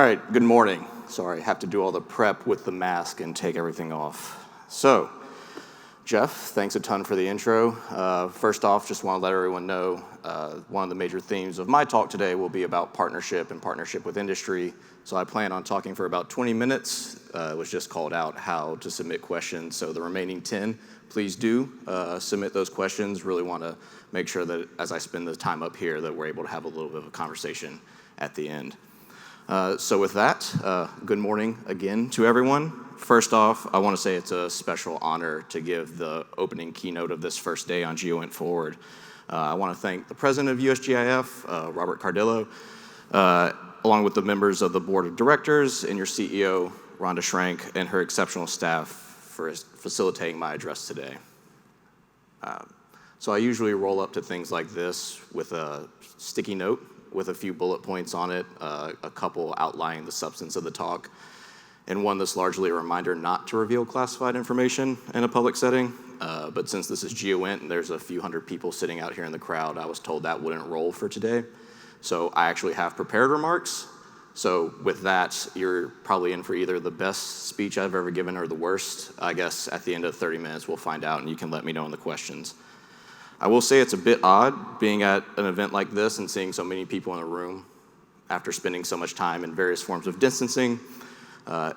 right, good morning. Sorry, I have to do all the prep with the mask and take everything off. So, Jeff, thanks a ton for the intro. First off, just want to let everyone know one of the major themes of my talk today will be about partnership and partnership with industry. So I plan on talking for about 20 minutes. It was just called out how to submit questions. So the remaining 10, please do submit those questions. Really want to make sure that as I spend the time up here that we're able to have a little bit of a conversation at the end. So with that, good morning again to everyone. First off, I want to say it's a special honor to give the opening keynote of this first day on GEOINT Foreword. I want to thank the president of USGIF, Robert Cardillo, along with the members of the board of directors and your CEO, Rhonda Schrank, and her exceptional staff for facilitating my address today. So I usually roll up to things like this with a sticky note with a few bullet points on it, a couple outlining the substance of the talk, and one that's largely a reminder not to reveal classified information in a public setting. But since this is GEOINT and there's a few hundred people sitting out here in the crowd, I was told that wouldn't roll for today. So I actually have prepared remarks. So with that, you're probably in for either the best speech I've ever given or the worst. I guess at the end of 30 minutes, we'll find out and you can let me know in the questions. I will say it's a bit odd being at an event like this and seeing so many people in a room after spending so much time in various forms of distancing.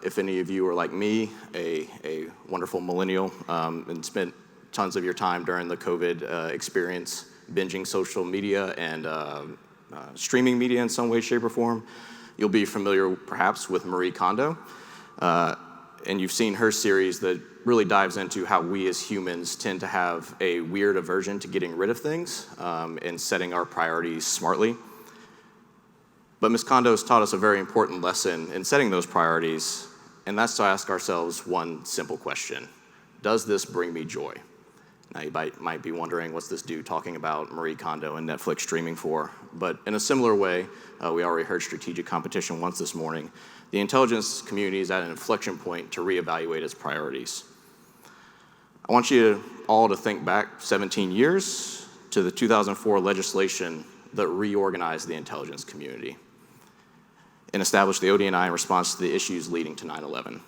If any of you are like me, a wonderful millennial, and spent tons of your time during the COVID experience binging social media and streaming media in some way, shape, or form, you'll be familiar perhaps with Marie Kondo. And you've seen her series that really dives into how we as humans tend to have a weird aversion to getting rid of things and setting our priorities smartly. But Ms. Kondo has taught us a very important lesson in setting those priorities, and that's to ask ourselves one simple question. Does this bring me joy? Now you might be wondering, what's this dude talking about Marie Kondo and Netflix streaming for? But in a similar way, we already heard strategic competition once this morning. The intelligence community is at an inflection point to reevaluate its priorities. I want you all to think back 17 years to the 2004 legislation that reorganized the intelligence community and established the ODNI in response to the issues leading to 9/11.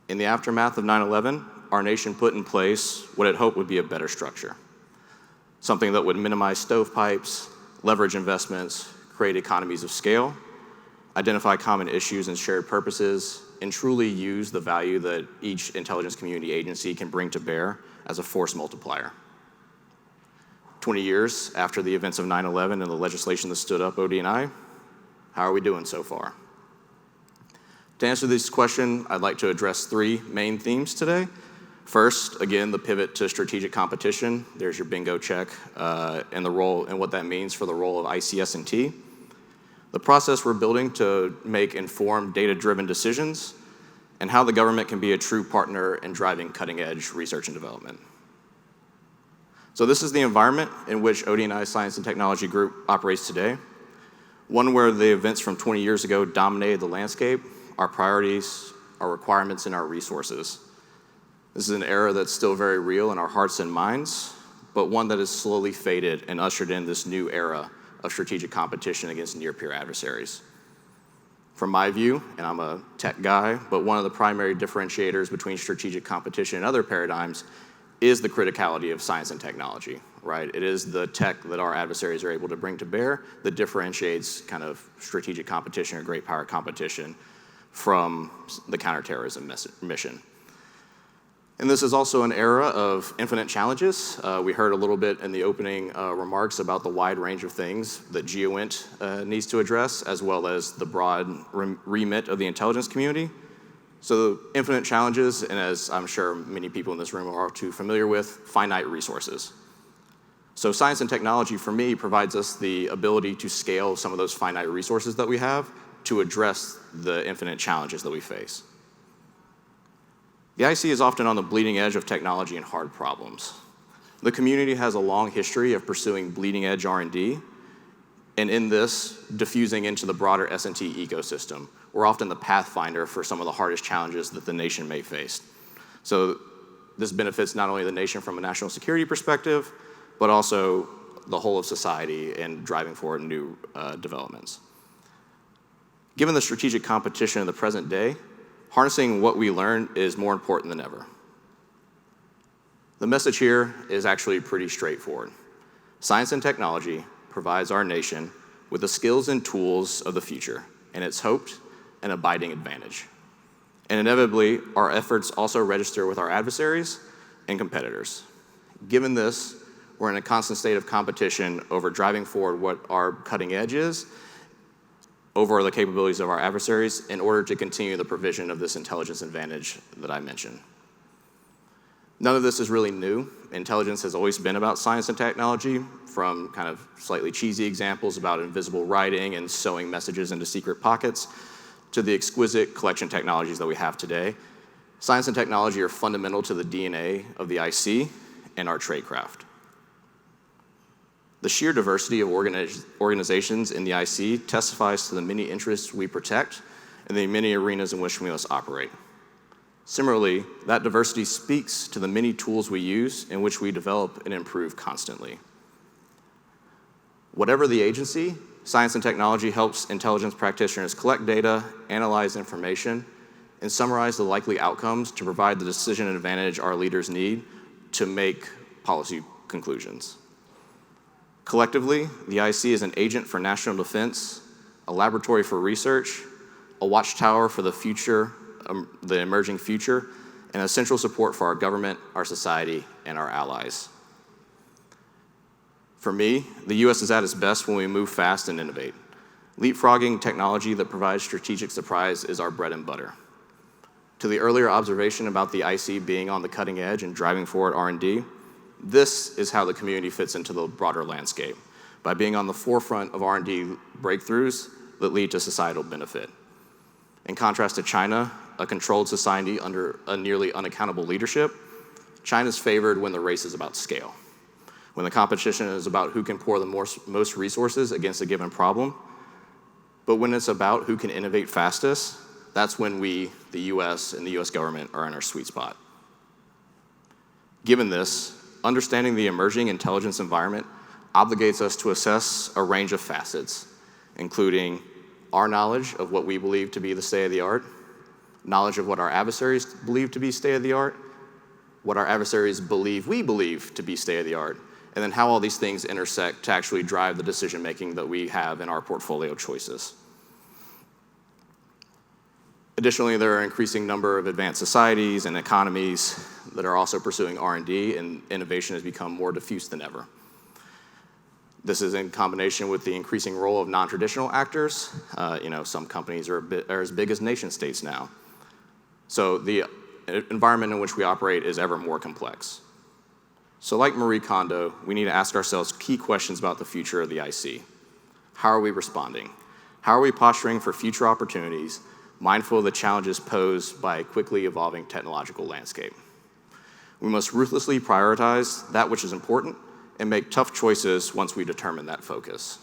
In the aftermath of 9/11, our nation put in place what it hoped would be a better structure, something that would minimize stovepipes, leverage investments, create economies of scale, identify common issues and shared purposes, and truly use the value that each intelligence community agency can bring to bear as a force multiplier. 20 years after the events of 9/11 and the legislation that stood up ODNI, how are we doing so far? To answer this question, I'd like to address three main themes today. First, again, the pivot to strategic competition. There's your bingo check, and the role and what that means for the role of ICS&T. The process we're building to make informed, data-driven decisions, and how the government can be a true partner in driving cutting-edge research and development. So this is the environment in which ODNI Science and Technology Group operates today, one where the events from 20 years ago dominated the landscape, our priorities, our requirements, and our resources. This is an era that's still very real in our hearts and minds, but one that has slowly faded and ushered in this new era of strategic competition against near-peer adversaries. From my view, and I'm a tech guy, but one of the primary differentiators between strategic competition and other paradigms is the criticality of science and technology, right? It is the tech that our adversaries are able to bring to bear that differentiates kind of strategic competition or great power competition from the counterterrorism mission. And this is also an era of infinite challenges. We heard a little bit in the opening remarks about the wide range of things that GEOINT needs to address, as well as the broad remit of the intelligence community. So infinite challenges, and as I'm sure many people in this room are all too familiar with, finite resources. So science and technology, for me, provides us the ability to scale some of those finite resources that we have to address the infinite challenges that we face. The IC is often on the bleeding edge of technology and hard problems. The community has a long history of pursuing bleeding edge R&D, and in this, diffusing into the broader S&T ecosystem. We're often the pathfinder for some of the hardest challenges that the nation may face. So this benefits not only the nation from a national security perspective, but also the whole of society in driving forward new developments. Given the strategic competition of the present day, harnessing what we learn is more important than ever. The message here is actually pretty straightforward. Science and technology provides our nation with the skills and tools of the future, and it's hoped an abiding advantage. And inevitably, our efforts also register with our adversaries and competitors. Given this, we're in a constant state of competition over driving forward what our cutting edge is over the capabilities of our adversaries in order to continue the provision of this intelligence advantage that I mentioned. None of this is really new. Intelligence has always been about science and technology, from kind of slightly cheesy examples about invisible writing and sewing messages into secret pockets, to the exquisite collection technologies that we have today. Science and technology are fundamental to the DNA of the IC and our tradecraft. The sheer diversity of organizations in the IC testifies to the many interests we protect and the many arenas in which we must operate. Similarly, that diversity speaks to the many tools we use in which we develop and improve constantly. Whatever the agency, science and technology helps intelligence practitioners collect data, analyze information, and summarize the likely outcomes to provide the decision advantage our leaders need to make policy conclusions. Collectively, the IC is an agent for national defense, a laboratory for research, a watchtower for the future, the emerging future, and essential support for our government, our society, and our allies. For me, the US is at its best when we move fast and innovate. Leapfrogging technology that provides strategic surprise is our bread and butter. To the earlier observation about the IC being on the cutting edge and driving forward R&D, this is how the community fits into the broader landscape, by being on the forefront of R&D breakthroughs that lead to societal benefit. In contrast to China, a controlled society under a nearly unaccountable leadership, China's favored when the race is about scale. When the competition is about who can pour the most resources against a given problem. But when it's about who can innovate fastest, that's when we, the US and the US government, are in our sweet spot. Given this, understanding the emerging intelligence environment obligates us to assess a range of facets, including our knowledge of what we believe to be the state of the art, knowledge of what our adversaries believe to be state of the art, what our adversaries believe we believe to be state of the art, and then how all these things intersect to actually drive the decision making that we have in our portfolio choices. Additionally, there are an increasing number of advanced societies and economies that are also pursuing R&D, and innovation has become more diffuse than ever. This is in combination with the increasing role of non-traditional actors. Some companies are as big as nation states now. So the environment in which we operate is ever more complex. So like Marie Kondo, we need to ask ourselves key questions about the future of the IC. How are we responding? How are we posturing for future opportunities, mindful of the challenges posed by a quickly evolving technological landscape? We must ruthlessly prioritize that which is important and make tough choices once we determine that focus.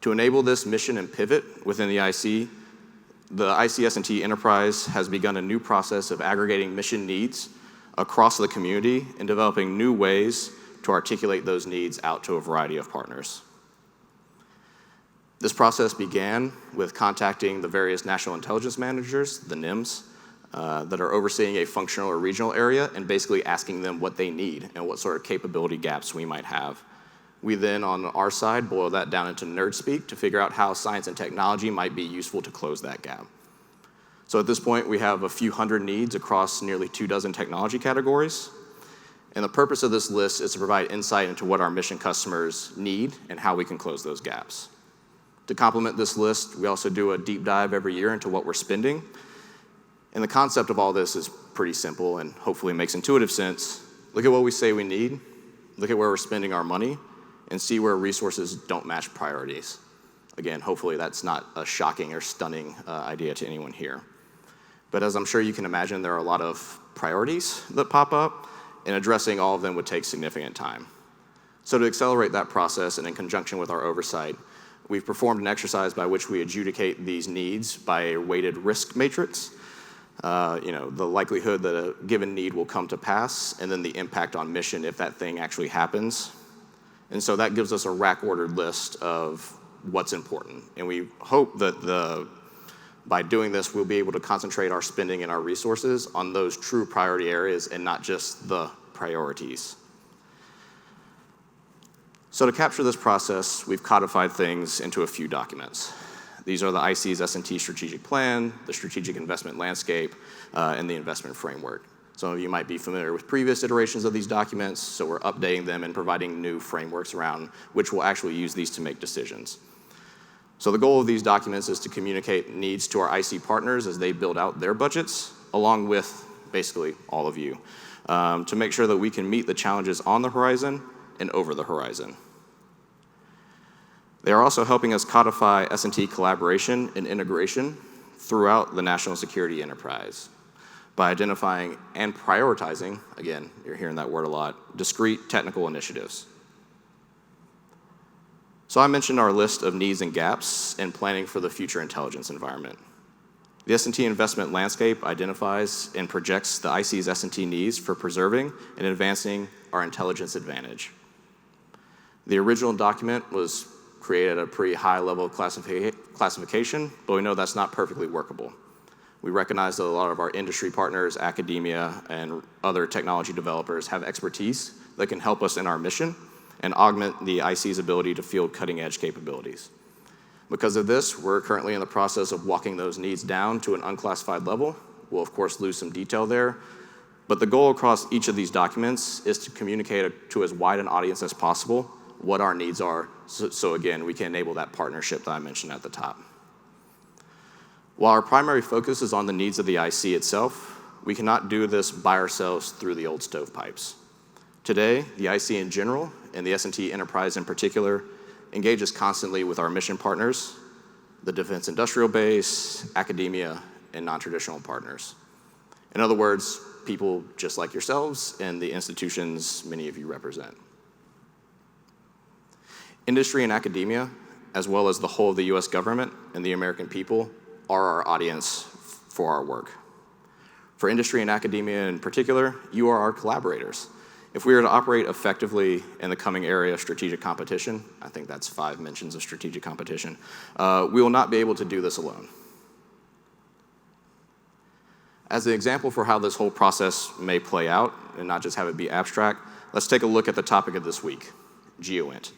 To enable this mission and pivot within the IC ICS&T enterprise has begun a new process of aggregating mission needs across the community and developing new ways to articulate those needs out to a variety of partners. This process began with contacting the various national intelligence managers, the NIMs, that are overseeing a functional or regional area and basically asking them what they need and what sort of capability gaps we might have. We then, on our side, boil that down into nerd speak to figure out how science and technology might be useful to close that gap. So at this point, we have a few hundred needs across nearly 24 technology categories. And the purpose of this list is to provide insight into what our mission customers need and how we can close those gaps. To complement this list, we also do a deep dive every year into what we're spending. And the concept of all this is pretty simple and hopefully makes intuitive sense. Look at what we say we need, look at where we're spending our money, and see where resources don't match priorities. Again, hopefully that's not a shocking or stunning idea to anyone here. But as I'm sure you can imagine, there are a lot of priorities that pop up, and addressing all of them would take significant time. So to accelerate that process, and in conjunction with our oversight, we've performed an exercise by which we adjudicate these needs by a weighted risk matrix. The likelihood that a given need will come to pass, and then the impact on mission if that thing actually happens. And so that gives us a rack-ordered list of what's important. And we hope that by doing this, we'll be able to concentrate our spending and our resources on those true priority areas and not just the priorities. So to capture this process, we've codified things into a few documents. These are the IC's S&T strategic plan, the strategic investment landscape, and the investment framework. Some of you might be familiar with previous iterations of these documents, so we're updating them and providing new frameworks around which we'll actually use these to make decisions. So the goal of these documents is to communicate needs to our IC partners as they build out their budgets, along with basically all of you, to make sure that we can meet the challenges on the horizon and over the horizon. They are also helping us codify S&T collaboration and integration throughout the national security enterprise by identifying and prioritizing, again, you're hearing that word a lot, discrete technical initiatives. So I mentioned our list of needs and gaps in planning for the future intelligence environment. The S&T investment landscape identifies and projects the IC's S&T needs for preserving and advancing our intelligence advantage. The original document was created at a pretty high level of classification, but we know that's not perfectly workable. We recognize that a lot of our industry partners, academia, and other technology developers have expertise that can help us in our mission and augment the IC's ability to field cutting-edge capabilities. Because of this, we're currently in the process of walking those needs down to an unclassified level. We'll, of course, lose some detail there, but the goal across each of these documents is to communicate to as wide an audience as possible what our needs are, so again, we can enable that partnership that I mentioned at the top. While our primary focus is on the needs of the IC itself, we cannot do this by ourselves through the old stovepipes. Today, the IC in general, and the S&T enterprise in particular, engages constantly with our mission partners, the defense industrial base, academia, and non-traditional partners. In other words, people just like yourselves and the institutions many of you represent. Industry and academia, as well as the whole of the US government and the American people, are our audience for our work. For industry and academia in particular, you are our collaborators. If we are to operate effectively in the coming area of strategic competition, I think that's 5 mentions of strategic competition, we will not be able to do this alone. As an example for how this whole process may play out, and not just have it be abstract, let's take a look at the topic of this week, GEOINT.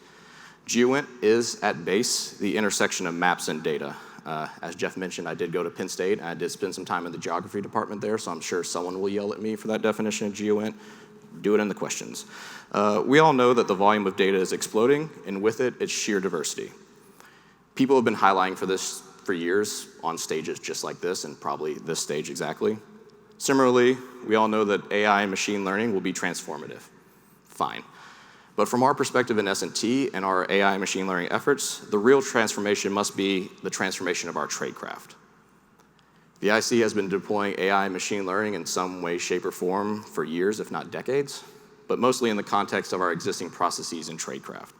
GEOINT is, at base, the intersection of maps and data. As Jeff mentioned, I did go to Penn State, and I did spend some time in the geography department there, so I'm sure someone will yell at me for that definition of GEOINT. Do it in the questions. We all know that the volume of data is exploding, and with it, it's sheer diversity. People have been highlighting for this for years on stages just like this, and probably this stage exactly. Similarly, we all know that AI and machine learning will be transformative. Fine. But from our perspective in S&T and our AI and machine learning efforts, the real transformation must be the transformation of our tradecraft. The IC has been deploying AI and machine learning in some way, shape, or form for years, if not decades, but mostly in the context of our existing processes in tradecraft.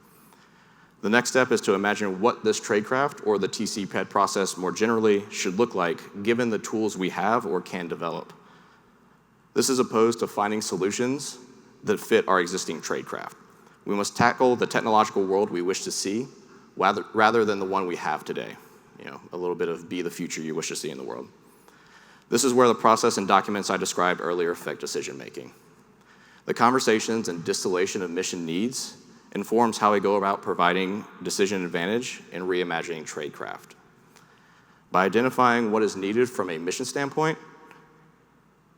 The next step is to imagine what this tradecraft, or the TC-PED process more generally, should look like given the tools we have or can develop. This is opposed to finding solutions that fit our existing tradecraft. We must tackle the technological world we wish to see rather than the one we have today. A little bit of be the future you wish to see in the world. This is where the process and documents I described earlier affect decision making. The conversations and distillation of mission needs informs how we go about providing decision advantage and reimagining tradecraft. By identifying what is needed from a mission standpoint,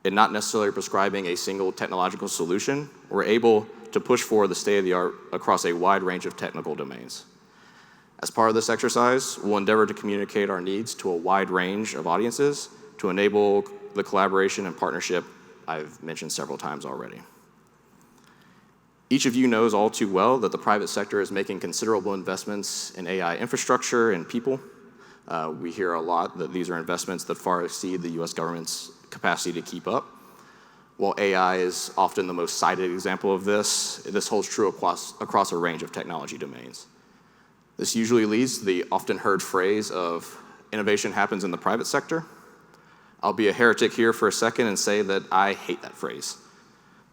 and not necessarily prescribing a single technological solution, we're able to push forward the state of the art across a wide range of technical domains. As part of this exercise, we'll endeavor to communicate our needs to a wide range of audiences to enable the collaboration and partnership I've mentioned several times already. Each of you knows all too well that the private sector is making considerable investments in AI infrastructure and people. We hear a lot that these are investments that far exceed the US government's capacity to keep up. While AI is often the most cited example of this holds true across a range of technology domains. This usually leads to the often heard phrase of innovation happens in the private sector. I'll be a heretic here for a second and say that I hate that phrase.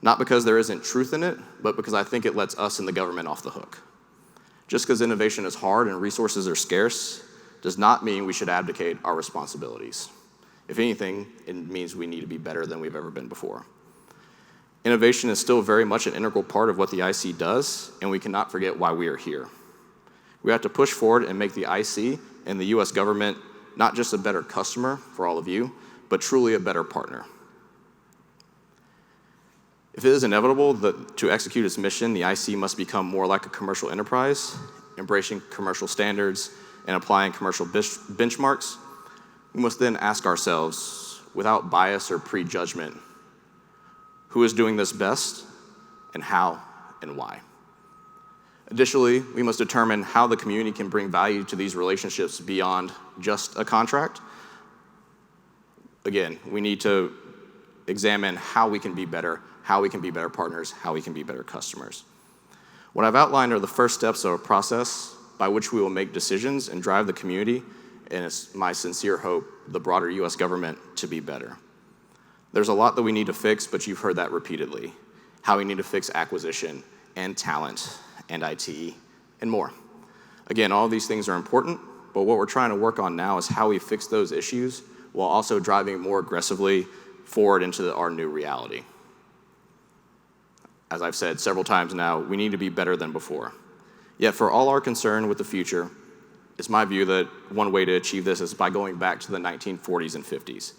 Not because there isn't truth in it, but because I think it lets us in the government off the hook. Just because innovation is hard and resources are scarce does not mean we should abdicate our responsibilities. If anything, it means we need to be better than we've ever been before. Innovation is still very much an integral part of what the IC does, and we cannot forget why we are here. We have to push forward and make the IC and the US government not just a better customer for all of you, but truly a better partner. If it is inevitable that to execute its mission, the IC must become more like a commercial enterprise, embracing commercial standards and applying commercial benchmarks, we must then ask ourselves, without bias or prejudgment, who is doing this best, and how, and why? Additionally, we must determine how the community can bring value to these relationships beyond just a contract. Again, we need to examine how we can be better, how we can be better partners, how we can be better customers. What I've outlined are the first steps of a process by which we will make decisions and drive the community, and it's my sincere hope, the broader US government, to be better. There's a lot that we need to fix, but you've heard that repeatedly. How we need to fix acquisition and talent and IT and more. Again, all of these things are important, but what we're trying to work on now is how we fix those issues while also driving more aggressively forward into our new reality. As I've said several times now, we need to be better than before. Yet for all our concern with the future, it's my view that one way to achieve this is by going back to the 1940s and 50s.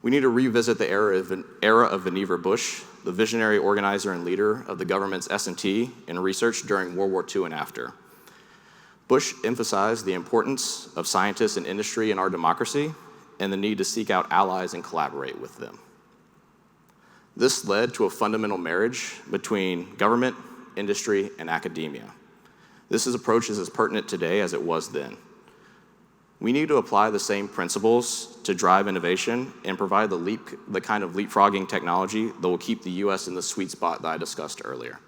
We need to revisit the era of Vannevar Bush, the visionary organizer and leader of the government's S&T and research during World War II and after. Bush emphasized the importance of scientists and industry in our democracy and the need to seek out allies and collaborate with them. This led to a fundamental marriage between government, industry, and academia. This approach is as pertinent today as it was then. We need to apply the same principles to drive innovation and provide the kind of leapfrogging technology that will keep the US in the sweet spot that I discussed earlier.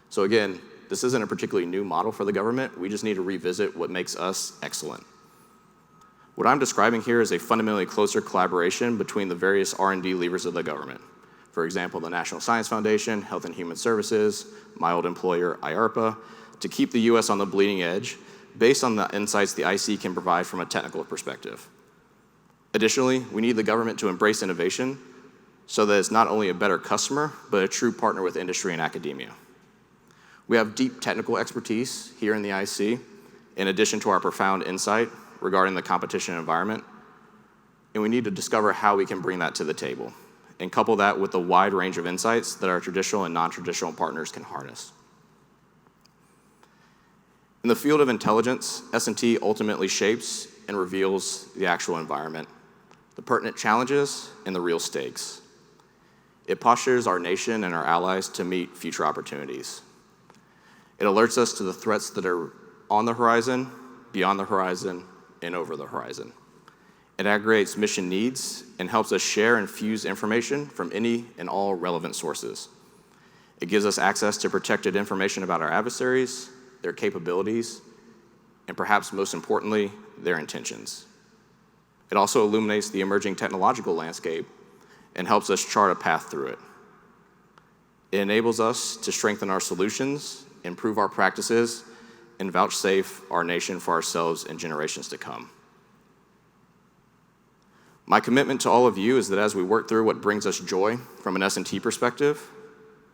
So again, this isn't a particularly new model for the government. We just need to revisit what makes us excellent. What I'm describing here is a fundamentally closer collaboration between the various R&D levers of the government. For example, the National Science Foundation, Health and Human Services, my old employer, IARPA, to keep the US on the bleeding edge based on the insights the IC can provide from a technical perspective. Additionally, we need the government to embrace innovation so that it's not only a better customer, but a true partner with industry and academia. We have deep technical expertise here in the IC, in addition to our profound insight regarding the competition environment, and we need to discover how we can bring that to the table and couple that with the wide range of insights that our traditional and non-traditional partners can harness. In the field of intelligence, S&T ultimately shapes and reveals the actual environment, the pertinent challenges, and the real stakes. It postures our nation and our allies to meet future opportunities. It alerts us to the threats that are on the horizon, beyond the horizon, and over the horizon. It aggregates mission needs and helps us share and fuse information from any and all relevant sources. It gives us access to protected information about our adversaries, their capabilities, and perhaps most importantly, their intentions. It also illuminates the emerging technological landscape and helps us chart a path through it. It enables us to strengthen our solutions, improve our practices, and vouchsafe our nation for ourselves and generations to come. My commitment to all of you is that as we work through what brings us joy from an S&T perspective,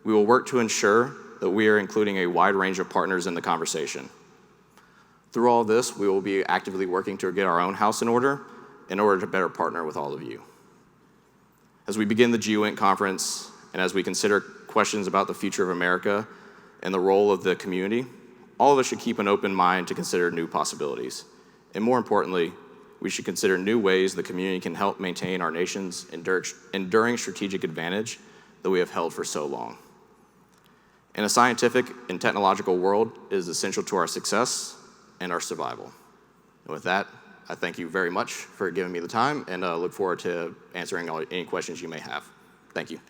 we will work to ensure that we are including a wide range of partners in the conversation. Through all this, we will be actively working to get our own house in order to better partner with all of you. As we begin the GEOINT conference, and as we consider questions about the future of America and the role of the community, all of us should keep an open mind to consider new possibilities. And more importantly, we should consider new ways the community can help maintain our nation's enduring strategic advantage that we have held for so long. In a scientific and technological world, it is essential to our success and our survival. And with that, I thank you very much for giving me the time, and look forward to answering any questions you may have. Thank you.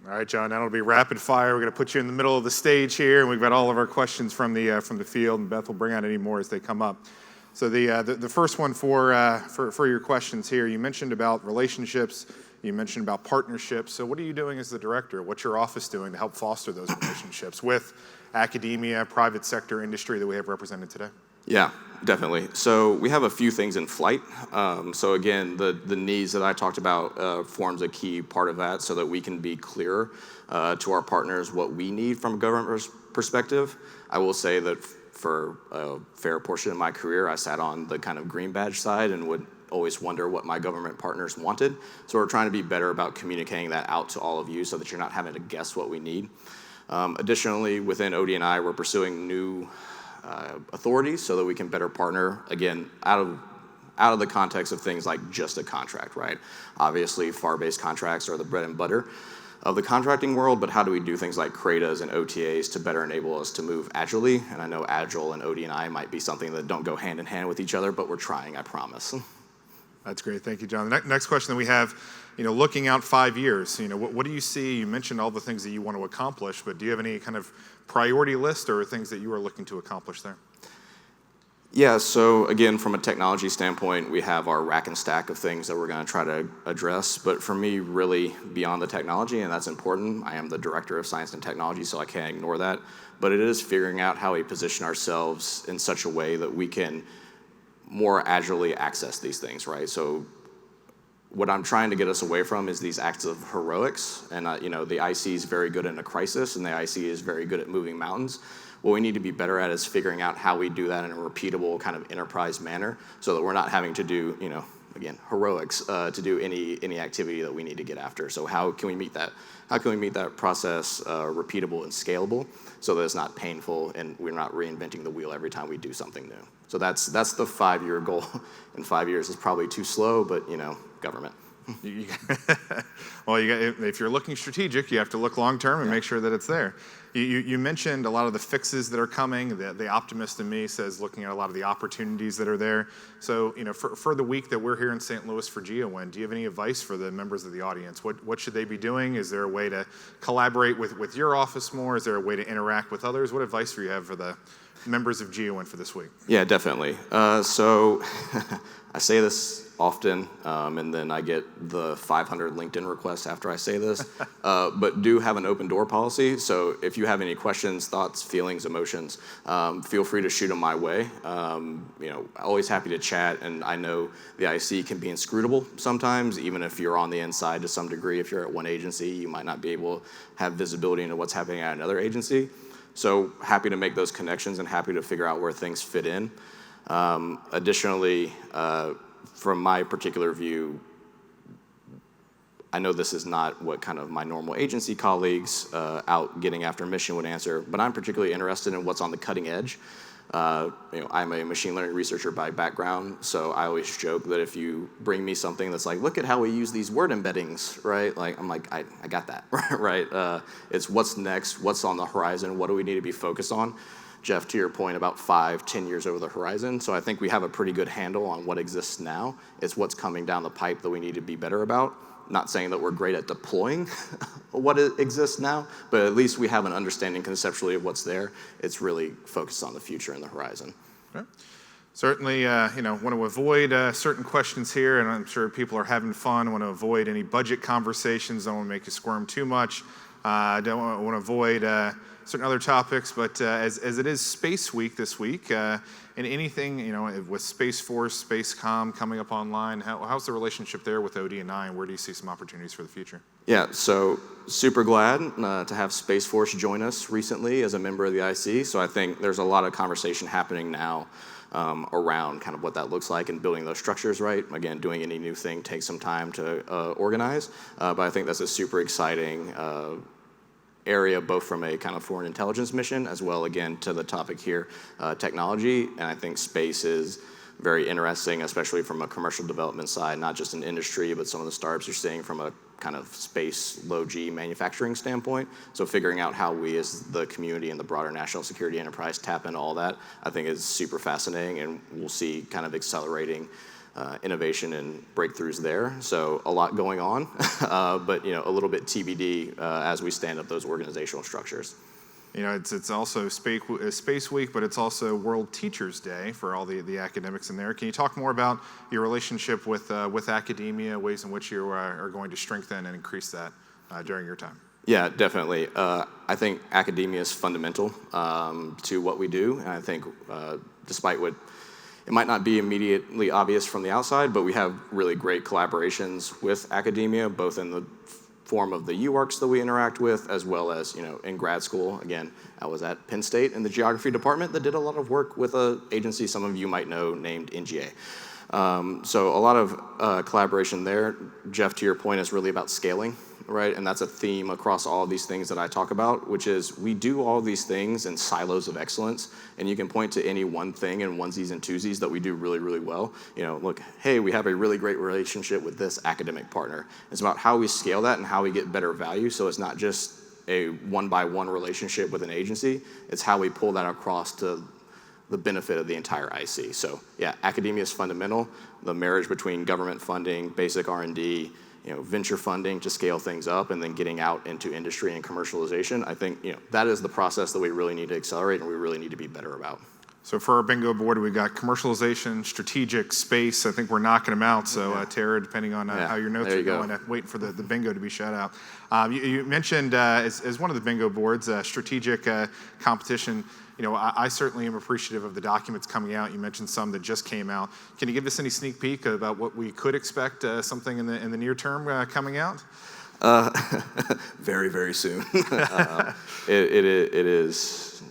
All right, John, now it'll be rapid fire. We're going to put you in the middle of the stage here, and we've got all of our questions from the field, and Beth will bring out any more as they come up. So the first one for your questions here, you mentioned about relationships You mentioned about partnerships. So what are you doing as the director? What's your office doing to help foster those relationships with academia, private sector, industry that we have represented today? Yeah, definitely. So we have a few things in flight. So again, the needs that I talked about forms a key part of that so that we can be clearer to our partners what we need from a government perspective. I will say that for a fair portion of my career, I sat on the kind of green badge side and would always wonder what my government partners wanted. So we're trying to be better about communicating that out to all of you so that you're not having to guess what we need. Additionally, within ODNI, we're pursuing new authorities so that we can better partner, again, out of the context of things like just a contract, right? Obviously, FAR-based contracts are the bread and butter of the contracting world, but how do we do things like CRADAs and OTAs to better enable us to move agilely? And I know Agile and ODNI might be something that don't go hand in hand with each other, but we're trying, I promise. That's great. Thank you, John. The next question that we have, looking out 5 years, what do you see? You mentioned all the things that you want to accomplish, but do you have any kind of priority list or things that you are looking to accomplish there? Yeah, so again, from a technology standpoint, we have our rack and stack of things that we're going to try to address. But for me, really beyond the technology, and that's important, I am the director of science and technology, so I can't ignore that. But it is figuring out how we position ourselves in such a way that we can more agilely access these things, right? So what I'm trying to get us away from is these acts of heroics. And the IC is very good in a crisis, and the IC is very good at moving mountains. What we need to be better at is figuring out how we do that in a repeatable kind of enterprise manner so that we're not having to do, again, heroics to do any activity that we need to get after. So how can we meet that? How can we make that process repeatable and scalable so that it's not painful and we're not reinventing the wheel every time we do something new? So that's the 5-year goal. In 5 years is probably too slow, but government. Well, if you're looking strategic, you have to look long term and make sure that it's there. You mentioned a lot of the fixes that are coming. The optimist in me says looking at a lot of the opportunities that are there. So, for the week that we're here in St. Louis for GEOINT, do you have any advice for the members of the audience? What should they be doing? Is there a way to collaborate with your office more? Is there a way to interact with others? What advice do you have for the members of GEOINT for this week? Yeah, definitely. So I say this often, and then I get the 500 LinkedIn requests after I say this, but do have an open door policy. So if you have any questions, thoughts, feelings, emotions, feel free to shoot them my way. Always happy to chat, and I know the IC can be inscrutable sometimes, even if you're on the inside to some degree. If you're at one agency, you might not be able to have visibility into what's happening at another agency. So happy to make those connections and happy to figure out where things fit in. Additionally, from my particular view, I know this is not what kind of my normal agency colleagues out getting after mission would answer, but I'm particularly interested in what's on the cutting edge. I'm a machine learning researcher by background, so I always joke that if you bring me something that's like, look at how we use these word embeddings, right? Like, I'm like, I got that, right? It's what's next, what's on the horizon, what do we need to be focused on? Jeff, to your point, about 5-10 years over the horizon. So I think we have a pretty good handle on what exists now. It's what's coming down the pipe that we need to be better about. Not saying that we're great at deploying what exists now, but at least we have an understanding conceptually of what's there. It's really focused on the future and the horizon. Okay. Certainly, want to avoid certain questions here, and I'm sure people are having fun. Want to avoid any budget conversations. Don't want to make you squirm too much. Don't want to avoid certain other topics, but as it is Space Week this week, and anything, with Space Force, Spacecom coming up online, how's the relationship there with ODNI, and where do you see some opportunities for the future? Yeah, so super glad to have Space Force join us recently as a member of the IC. So I think there's a lot of conversation happening now around kind of what that looks like and building those structures right. Again, doing any new thing takes some time to organize, but I think that's a super exciting area, both from a kind of foreign intelligence mission as well, again, to the topic here, technology. And I think space is very interesting, especially from a commercial development side, not just in industry, but some of the startups you're seeing from a kind of space low-G manufacturing standpoint. So figuring out how we as the community and the broader national security enterprise tap into all that, I think is super fascinating, and we'll see kind of accelerating innovation and breakthroughs there. So a lot going on, but a little bit TBD as we stand up those organizational structures. It's also Space Week, but it's also World Teachers Day for all the academics in there. Can you talk more about your relationship with academia, ways in which you are going to strengthen and increase that during your time? Yeah, definitely. I think academia is fundamental to what we do, and I think despite what it might not be immediately obvious from the outside, but we have really great collaborations with academia, both in the form of the UARCs that we interact with, as well as in grad school. Again, I was at Penn State in the geography department that did a lot of work with an agency some of you might know named NGA. So a lot of collaboration there. Jeff, to your point, is really about scaling, right? And that's a theme across all of these things that I talk about, which is we do all these things in silos of excellence, and you can point to any one thing in onesies and twosies that we do really, really well. Look, hey, we have a really great relationship with this academic partner. It's about how we scale that and how we get better value, so it's not just a one-by-one relationship with an agency, it's how we pull that across to the benefit of the entire IC. So yeah, academia is fundamental. The marriage between government funding, basic R&D, venture funding to scale things up, and then getting out into industry and commercialization. I think that is the process that we really need to accelerate and we really need to be better about. So for our bingo board, we've got commercialization, strategic, space. I think we're knocking them out. So Tara, depending on how your notes are going, waiting for the bingo to be shut out. You mentioned as one of the bingo boards, strategic competition. I certainly am appreciative of the documents coming out. You mentioned some that just came out. Can you give us any sneak peek about what we could expect, something in the near term coming out? Very, very soon. It is.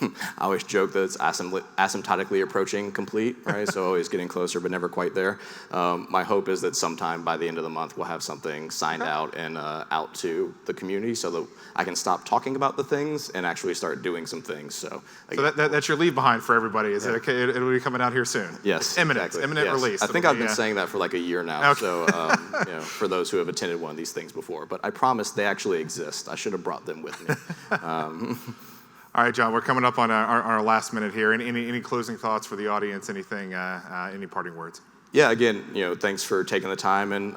I always joke that it's asymptotically approaching complete, right? So always getting closer, but never quite there. My hope is that sometime by the end of the month, we'll have something signed out and out to the community so that I can stop talking about the things and actually start doing some things. So that's your leave behind for everybody. Is it okay? It'll be coming out here soon. Yes. Imminent release. I think I've been saying that for like a year now. Okay. So for those who have attended one of these things before, but I promise they actually exist. I should have brought them with me. All right, John, we're coming up on our last minute here. Any closing thoughts for the audience? Anything? Any parting words? Yeah, again, thanks for taking the time and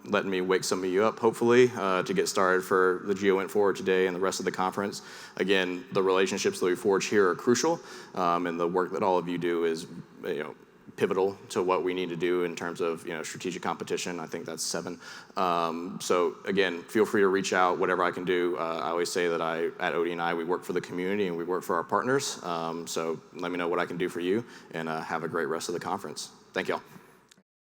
letting me wake some of you up, hopefully, to get started for the GEOINT Forward today and the rest of the conference. Again, the relationships that we forge here are crucial, and the work that all of you do is, pivotal to what we need to do in terms of strategic competition. I think that's 7. So again, feel free to reach out, whatever I can do. I always say that at ODNI, we work for the community and we work for our partners. So let me know what I can do for you, and have a great rest of the conference. Thank y'all.